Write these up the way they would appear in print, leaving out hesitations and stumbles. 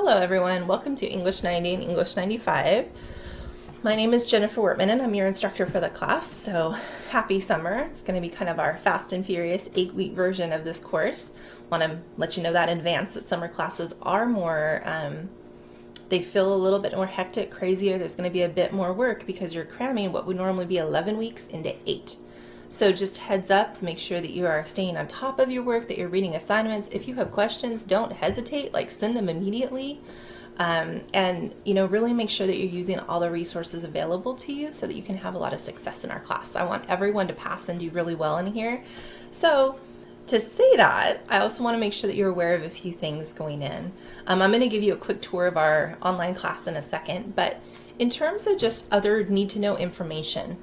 Hello everyone, welcome to English 90 and English 95. My name is Jennifer Wortman and I'm your instructor for the class, so happy summer. It's going to be kind of our fast and furious 8-week version of this course. Want to let you know that in advance that summer classes are more, they feel a little bit more hectic, crazier. There's going to be a bit more work because you're cramming what would normally be 11 weeks into 8. So just heads up to make sure that you are staying on top of your work, that you're reading assignments. If you have questions, don't hesitate, send them immediately. And really make sure that you're using all the resources available to you so that you can have a lot of success in our class. I want everyone to pass and do really well in here. So to say that, I also want to make sure that you're aware of a few things going in. I'm going to give you a quick tour of our online class in a second, but in terms of just other need-to-know information,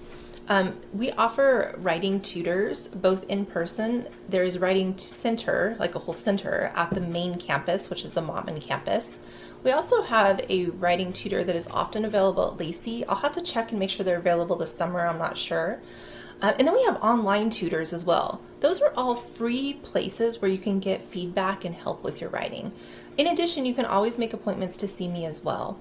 we offer writing tutors both in person. There is writing center, like a whole center at the main campus, which is the Mottman campus. We also have a writing tutor that is often available at Lacey. I'll have to check and make sure they're available this summer, I'm not sure. And then we have online tutors as well. Those are all free places where you can get feedback and help with your writing. In addition, you can always make appointments to see me as well.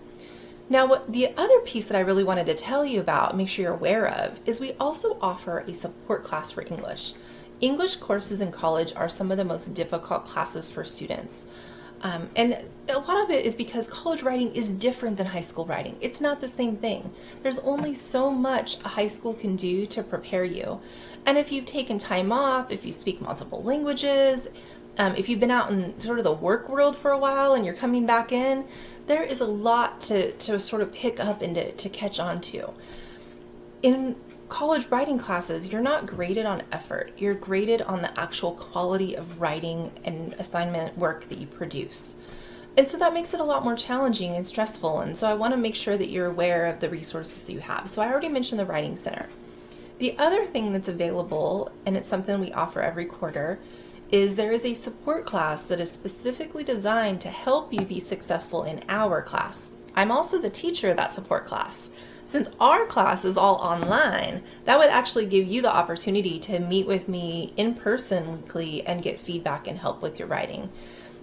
Now, the other piece that I really wanted to tell you about, make sure you're aware of, is we also offer a support class for English. English courses in college are some of the most difficult classes for students. And a lot of it is because college writing is different than high school writing. It's not the same thing. There's only so much a high school can do to prepare you. And if you've taken time off, if you speak multiple languages, if you've been out in sort of the work world for a while and you're coming back in, there is a lot to sort of pick up and to catch on to. In college writing classes, you're not graded on effort. You're graded on the actual quality of writing and assignment work that you produce. And so that makes it a lot more challenging and stressful. And so I want to make sure that you're aware of the resources you have. So I already mentioned the Writing Center. The other thing that's available, and it's something we offer every quarter, is there is a support class that is specifically designed to help you be successful in our class. I'm also the teacher of that support class. Since our class is all online, that would actually give you the opportunity to meet with me in person weekly and get feedback and help with your writing.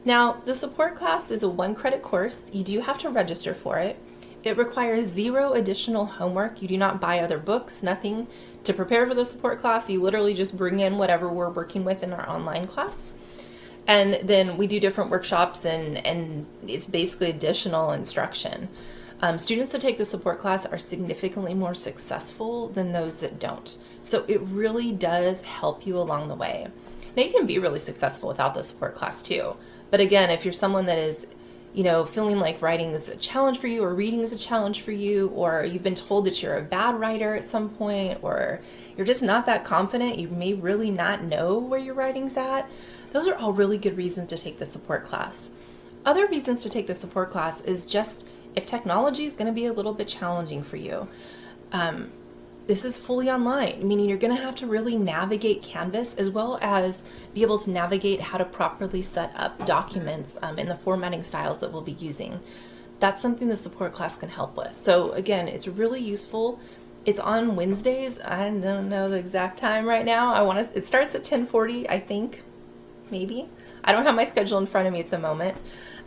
Now, the support class is a 1-credit course. You do have to register for it. It requires 0 additional homework. You do not buy other books, nothing to prepare for the support class. You literally just bring in whatever we're working with in our online class. And then we do different workshops and it's basically additional instruction. Students that take the support class are significantly more successful than those that don't. So it really does help you along the way. Now you can be really successful without the support class too. But again, if you're someone that is feeling like writing is a challenge for you or reading is a challenge for you, or you've been told that you're a bad writer at some point, or you're just not that confident, you may really not know where your writing's at, those are all really good reasons to take the support class. Other reasons to take the support class is just if technology is going to be a little bit challenging for you. This is fully online, meaning you're going to have to really navigate Canvas as well as be able to navigate how to properly set up documents in the formatting styles that we'll be using. That's something the support class can help with. So again, it's really useful. It's on Wednesdays. I don't know the exact time right now. It starts at 10:40, I think, maybe. I don't have my schedule in front of me at the moment.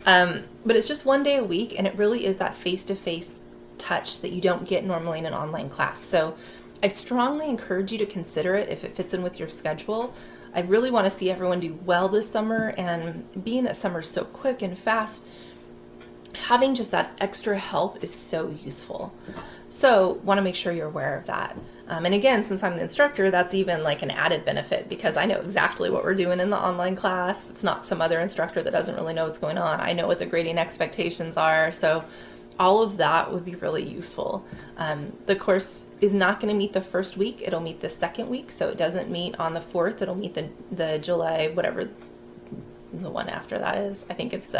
But it's just 1 day a week, and it really is that face-to-face touch that you don't get normally in an online class. So I strongly encourage you to consider it if it fits in with your schedule. I really want to see everyone do well this summer, and being that summer is so quick and fast, having just that extra help is so useful. So want to make sure you're aware of that. And again, since I'm the instructor, that's even like an added benefit because I know exactly what we're doing in the online class. It's not some other instructor that doesn't really know what's going on. I know what the grading expectations are. So all of that would be really useful. The course is not going to meet the first week. It'll meet the second week. So it doesn't meet on the 4th. It'll meet the July, whatever the one after that is. I think it's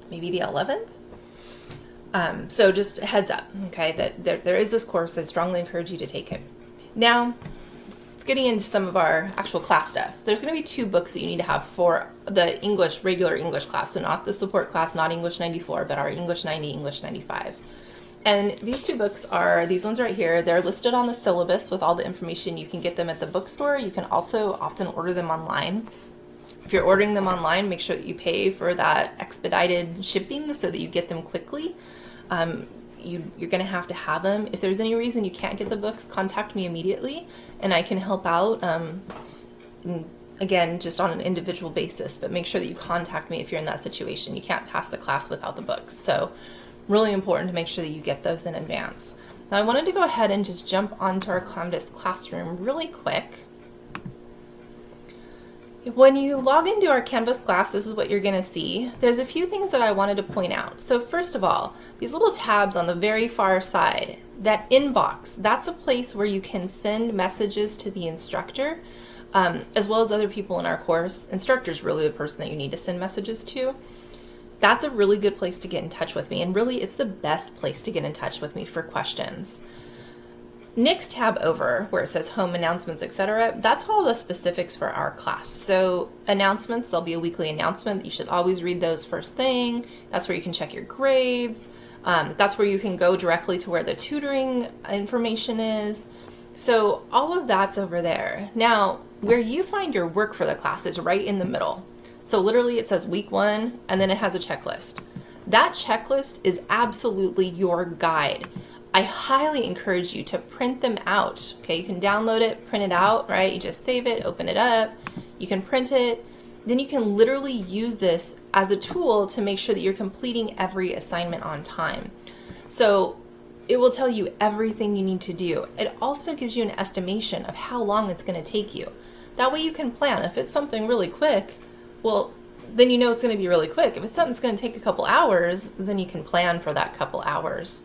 maybe the 11th. So just heads up, okay, that there is this course. I strongly encourage you to take it. Now, let's getting into some of our actual class stuff. There's going to be 2 books that you need to have for the regular English class. So not the support class, not English 94, but our English 90, English 95. And these 2 books are these ones right here. They're listed on the syllabus with all the information. You can get them at the bookstore. You can also often order them online. If you're ordering them online, make sure that you pay for that expedited shipping so that you get them quickly. You're going to have them. If there's any reason you can't get the books, contact me immediately and I can help out. Again, just on an individual basis, but make sure that you contact me if you're in that situation. You can't pass the class without the books. So really important to make sure that you get those in advance. Now I wanted to go ahead and just jump onto our Canvas classroom really quick. When you log into our Canvas class, this is what you're going to see. There's a few things that I wanted to point out. So first of all, these little tabs on the very far side, that inbox, that's a place where you can send messages to the instructor, as well as other people in our course. Instructor's really the person that you need to send messages to. That's a really good place to get in touch with me, and really it's the best place to get in touch with me for questions. Next tab over where it says home announcements, etc. That's all the specifics for our class. So announcements, there'll be a weekly announcement. You should always read those first thing. That's where you can check your grades. That's where you can go directly to where the tutoring information is. So all of that's over there. Now, where you find your work for the class is right in the middle. So literally it says week 1 and then it has a checklist. That checklist is absolutely your guide. I highly encourage you to print them out. Okay, you can download it, print it out, right? You just save it, open it up, you can print it. Then you can literally use this as a tool to make sure that you're completing every assignment on time. So it will tell you everything you need to do. It also gives you an estimation of how long it's going to take you. That way you can plan. If it's something really quick, well, then you know it's going to be really quick. If it's something that's going to take a couple hours, then you can plan for that couple hours.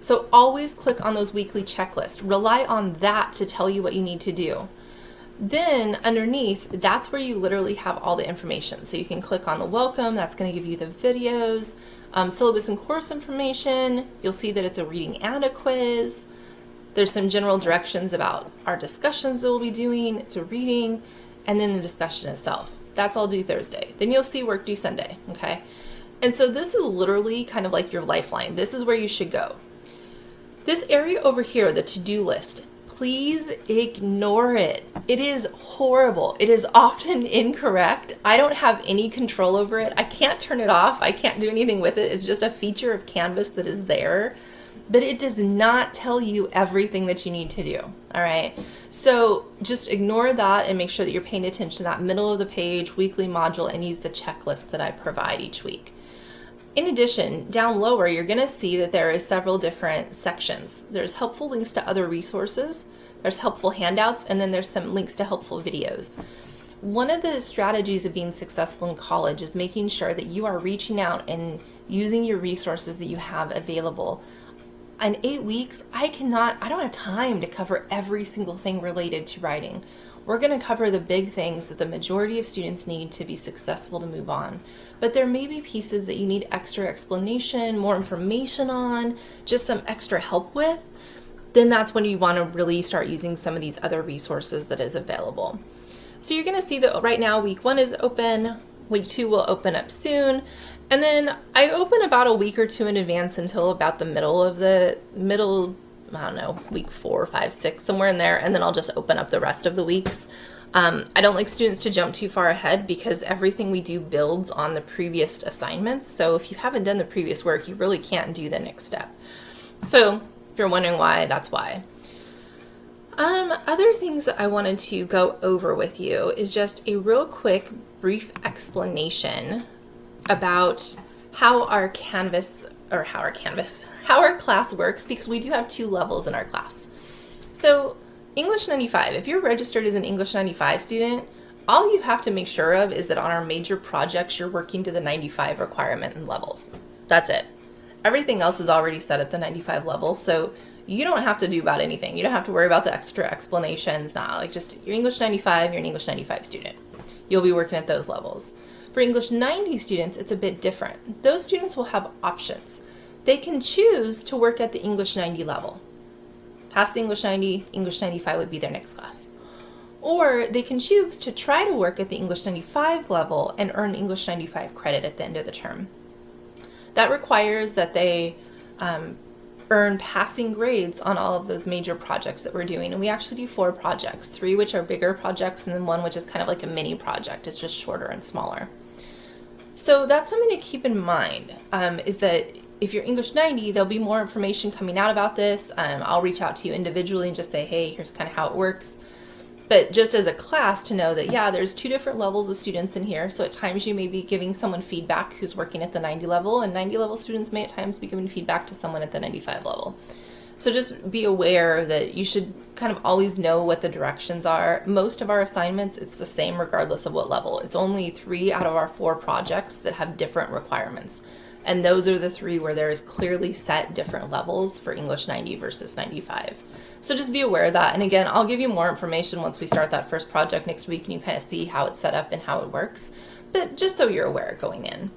So always click on those weekly checklists. Rely on that to tell you what you need to do. Then underneath, that's where you literally have all the information. So you can click on the welcome. That's going to give you the videos, syllabus and course information. You'll see that it's a reading and a quiz. There's some general directions about our discussions that we'll be doing. It's a reading, and then the discussion itself. That's all due Thursday. Then you'll see work due Sunday, okay? And so this is literally kind of like your lifeline. This is where you should go. This area over here, the to-do list, please ignore it. It is horrible. It is often incorrect. I don't have any control over it. I can't turn it off. I can't do anything with it. It's just a feature of Canvas that is there, but it does not tell you everything that you need to do. All right. So just ignore that and make sure that you're paying attention to that middle of the page weekly module and use the checklist that I provide each week. In addition, down lower, you're going to see that there is several different sections. There's helpful links to other resources, there's helpful handouts, and then there's some links to helpful videos. One of the strategies of being successful in college is making sure that you are reaching out and using your resources that you have available. In 8 weeks, I don't have time to cover every single thing related to writing. We're going to cover the big things that the majority of students need to be successful to move on. But there may be pieces that you need extra explanation, more information on, just some extra help with. Then that's when you want to really start using some of these other resources that is available. So you're going to see that right now week 1 is open, week 2 will open up soon. And then I open about a week or 2 in advance until about the middle, I don't know, week 4, 5, 6, somewhere in there, and then I'll just open up the rest of the weeks. I don't like students to jump too far ahead because everything we do builds on the previous assignments. So if you haven't done the previous work, you really can't do the next step. So if you're wondering why, that's why. Other things that I wanted to go over with you is just a real quick, brief explanation about how our class works, because we do have 2 levels in our class. So English 95, if you're registered as an English 95 student, all you have to make sure of is that on our major projects, you're working to the 95 requirement and levels. That's it. Everything else is already set at the 95 level, so you don't have to do about anything. You don't have to worry about the extra explanations. Just you're English 95, you're an English 95 student. You'll be working at those levels. For English 90 students, it's a bit different. Those students will have options. They can choose to work at the English 90 level. Past the English 90, English 95 would be their next class. Or they can choose to try to work at the English 95 level and earn English 95 credit at the end of the term. That requires that they earn passing grades on all of those major projects that we're doing. And we actually do 4 projects, 3 which are bigger projects, and then 1 which is kind of like a mini project. It's just shorter and smaller. So that's something to keep in mind, is that if you're English 90, there'll be more information coming out about this. I'll reach out to you individually and just say, hey, here's kind of how it works. But just as a class to know that, yeah, there's 2 different levels of students in here. So at times you may be giving someone feedback who's working at the 90 level, and 90 level students may at times be giving feedback to someone at the 95 level. So just be aware that you should kind of always know what the directions are. Most of our assignments, it's the same regardless of what level. It's only 3 out of our 4 projects that have different requirements. And those are the 3 where there is clearly set different levels for English 90 versus 95. So just be aware of that. And again, I'll give you more information once we start that first project next week and you kind of see how it's set up and how it works. But just so you're aware going in.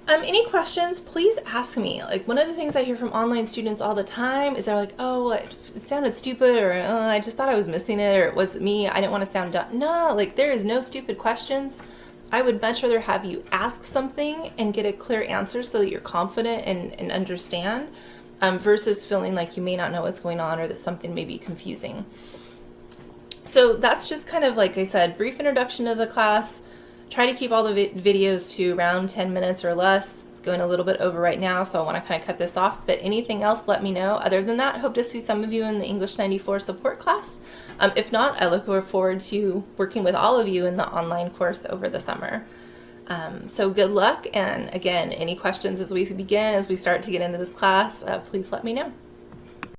Any questions, please ask me. Like, one of the things I hear from online students all the time is they're like, oh, it sounded stupid, or oh, I just thought I was missing it, or was it me? I didn't want to sound dumb. No, like, there is no stupid questions. I would much rather have you ask something and get a clear answer so that you're confident and understand, versus feeling like you may not know what's going on or that something may be confusing. So that's just kind of, like I said, brief introduction to the class. Try to keep all the videos to around 10 minutes or less. It's going a little bit over right now, so I want to kind of cut this off. But anything else, let me know. Other than that, hope to see some of you in the English 94 support class. If not, I look forward to working with all of you in the online course over the summer. So good luck. And again, any questions as we begin, as we start to get into this class, please let me know.